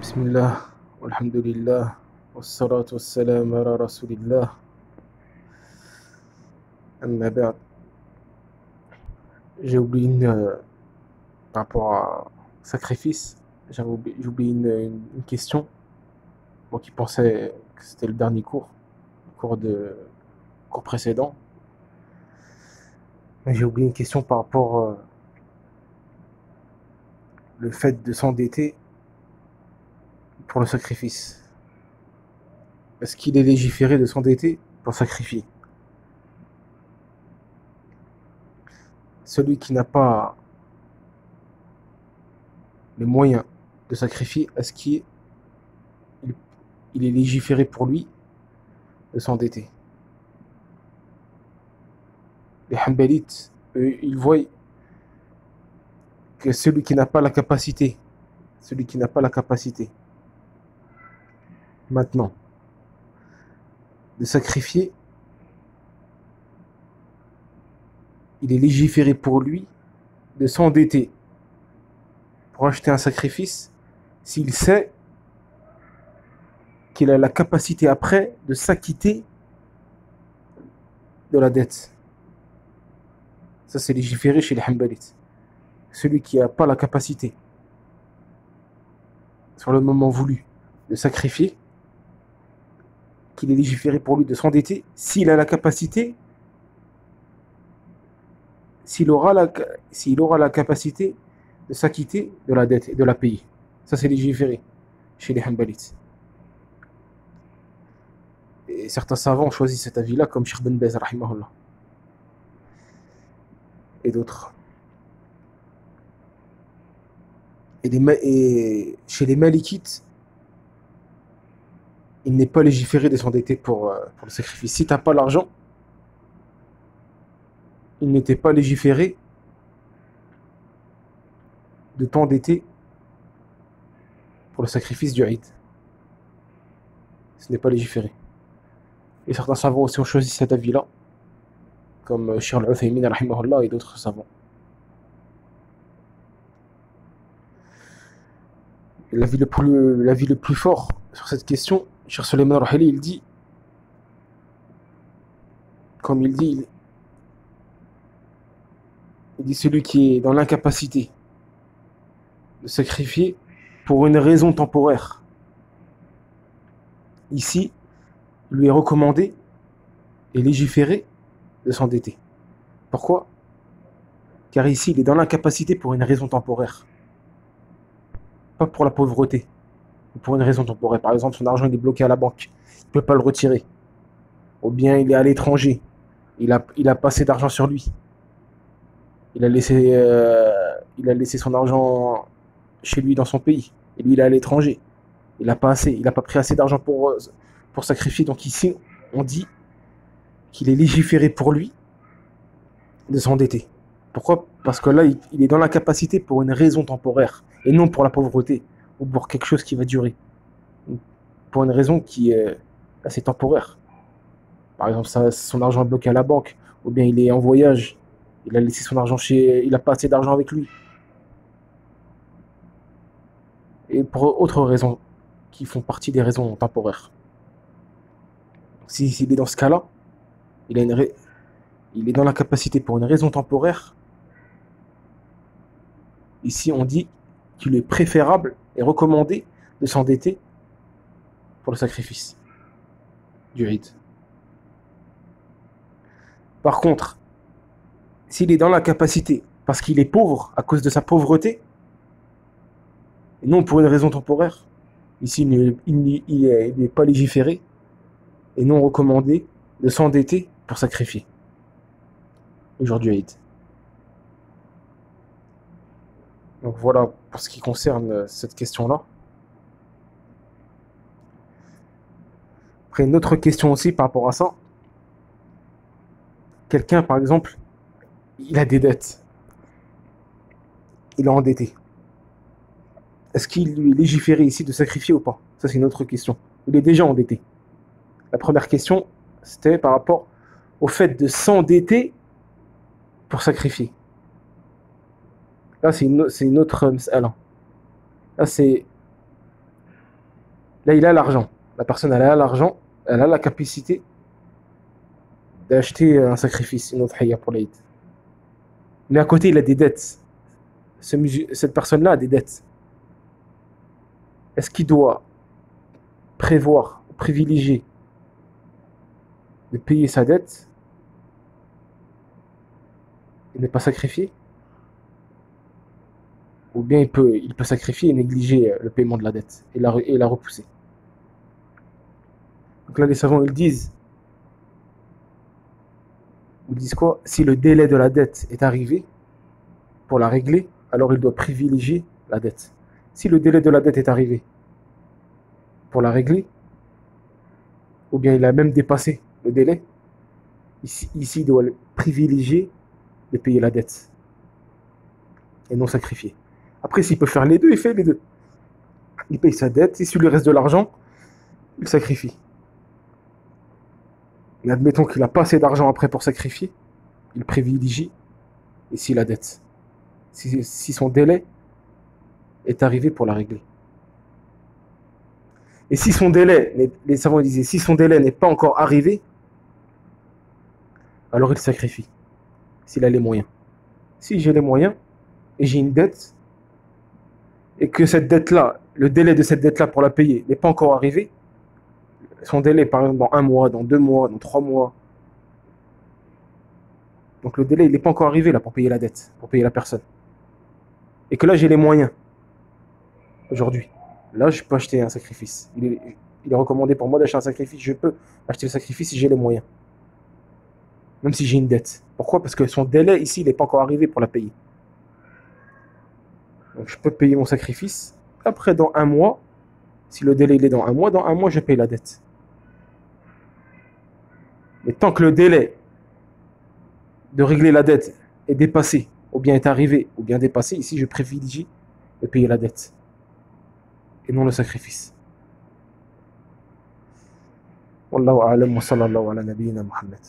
بسم الله والحمد لله والصلاة والسلام على رسول الله أما بعد. J'ai oublié par rapport à sacrifice, j'ai oublié une question. Moi qui pensais que c'était le dernier cours, cours précédent. Mais j'ai oublié une question par rapport le fait de s'endetter pour le sacrifice. Est-ce qu'il est légiféré de s'endetter pour sacrifier? Celui qui n'a pas les moyens de sacrifier, est-ce qu'il est légiféré pour lui de s'endetter? Les Hanbalites, eux, ils voient que celui qui n'a pas la capacité maintenant de sacrifier, il est légiféré pour lui de s'endetter pour acheter un sacrifice s'il sait qu'il a la capacité après de s'acquitter de la dette. Ça, c'est légiféré chez les Hanbalites. Celui qui n'a pas la capacité sur le moment voulu de sacrifier, qu'il est légiféré pour lui de s'endetter s'il a la capacité, s'il aura la capacité de s'acquitter de la dette et de la payer. Ça, c'est légiféré chez les Hanbalites. Et certains savants ont choisi cet avis-là, comme Cheikh Ben Baz, rahimahullah, et d'autres. Et chez les Malikites, il n'est pas légiféré de s'endetter pour le sacrifice. Si tu n'as pas l'argent, il n'était pas légiféré de t'endetter pour le sacrifice du Eid. Ce n'est pas légiféré. Et certains savants aussi ont choisi cet avis-là, comme Cheikh Al-Uthaymin, rahimahullah, et d'autres savants. L'avis le plus fort sur cette question, Cheikh Suleiman Rahili, il dit, comme il dit celui qui est dans l'incapacité de sacrifier pour une raison temporaire. Ici, il lui est recommandé et légiféré de s'endetter. Pourquoi? Car ici, il est dans l'incapacité pour une raison temporaire. Pas pour la pauvreté, mais pour une raison temporaire. Par exemple, son argent il est bloqué à la banque, il ne peut pas le retirer. Ou bien il est à l'étranger, il a pas assez d'argent sur lui. Il a laissé son argent chez lui dans son pays. Et lui, il est à l'étranger. Il n'a pas pris assez d'argent pour sacrifier. Donc ici, on dit qu'il est légiféré pour lui de s'endetter. Pourquoi? Parce que là, il est dans l'incapacité pour une raison temporaire, et non pour la pauvreté, ou pour quelque chose qui va durer. Pour une raison qui est assez temporaire. Par exemple, son argent est bloqué à la banque, ou bien il est en voyage, il a laissé son argent il n'a pas assez d'argent avec lui. Et pour autres raisons qui font partie des raisons temporaires. S'il est dans ce cas-là, il est dans l'incapacité pour une raison temporaire. Ici, on dit qu'il est préférable et recommandé de s'endetter pour le sacrifice du Eid. Par contre, s'il est dans l'incapacité parce qu'il est pauvre à cause de sa pauvreté, et non pour une raison temporaire, ici il n'est pas légiféré et non recommandé de s'endetter pour sacrifier le jour du Eid. Donc voilà pour ce qui concerne cette question-là. Après, une autre question aussi par rapport à ça. Quelqu'un, par exemple, il a des dettes. Il est endetté. Est-ce qu'il lui est légiféré ici de sacrifier ou pas? Ça, c'est une autre question. Il est déjà endetté. La première question, c'était par rapport au fait de s'endetter pour sacrifier. Là, c'est une autre mas'ala. Là, c'est Là, il a l'argent. La personne, elle a l'argent, elle a la capacité d'acheter un sacrifice, une autre pour l'Aïd. Mais à côté, il a des dettes. Cette personne-là a des dettes. Est-ce qu'il doit prévoir, privilégier de payer sa dette et ne pas sacrifier? Ou bien il peut sacrifier et négliger le paiement de la dette et la repousser? Donc là, les savants, ils disent quoi? Si le délai de la dette est arrivé pour la régler, alors il doit privilégier la dette. Si le délai de la dette est arrivé pour la régler, ou bien il a même dépassé le délai, ici il doit privilégier de payer la dette et non sacrifier. Après, s'il peut faire les deux, il fait les deux. Il paye sa dette, et s'il lui reste de l'argent, il sacrifie. Mais admettons qu'il n'a pas assez d'argent après pour sacrifier, il privilégie ici la dette. Si son délai est arrivé pour la régler. Et si son délai, les savants disaient, si son délai n'est pas encore arrivé, alors il sacrifie, s'il a les moyens. Si j'ai les moyens, et j'ai une dette, et que cette dette-là, le délai de cette dette-là pour la payer n'est pas encore arrivé, son délai, par exemple, dans 1 mois, dans 2 mois, dans 3 mois, donc le délai, il n'est pas encore arrivé là pour payer la dette, pour payer la personne. Et que là, j'ai les moyens, aujourd'hui. Là, je peux acheter un sacrifice. Il est recommandé pour moi d'acheter un sacrifice. Je peux acheter le sacrifice si j'ai les moyens. Même si j'ai une dette. Pourquoi? Parce que son délai ici, il n'est pas encore arrivé pour la payer. Donc je peux payer mon sacrifice. Après, dans 1 mois, si le délai il est dans 1 mois, je paye la dette. Mais tant que le délai de régler la dette est dépassé, ou bien est arrivé, ou bien dépassé, ici je privilégie de payer la dette. Et non le sacrifice. Wallahu a'lam wa sallallahu ala nabiyyina Muhammad.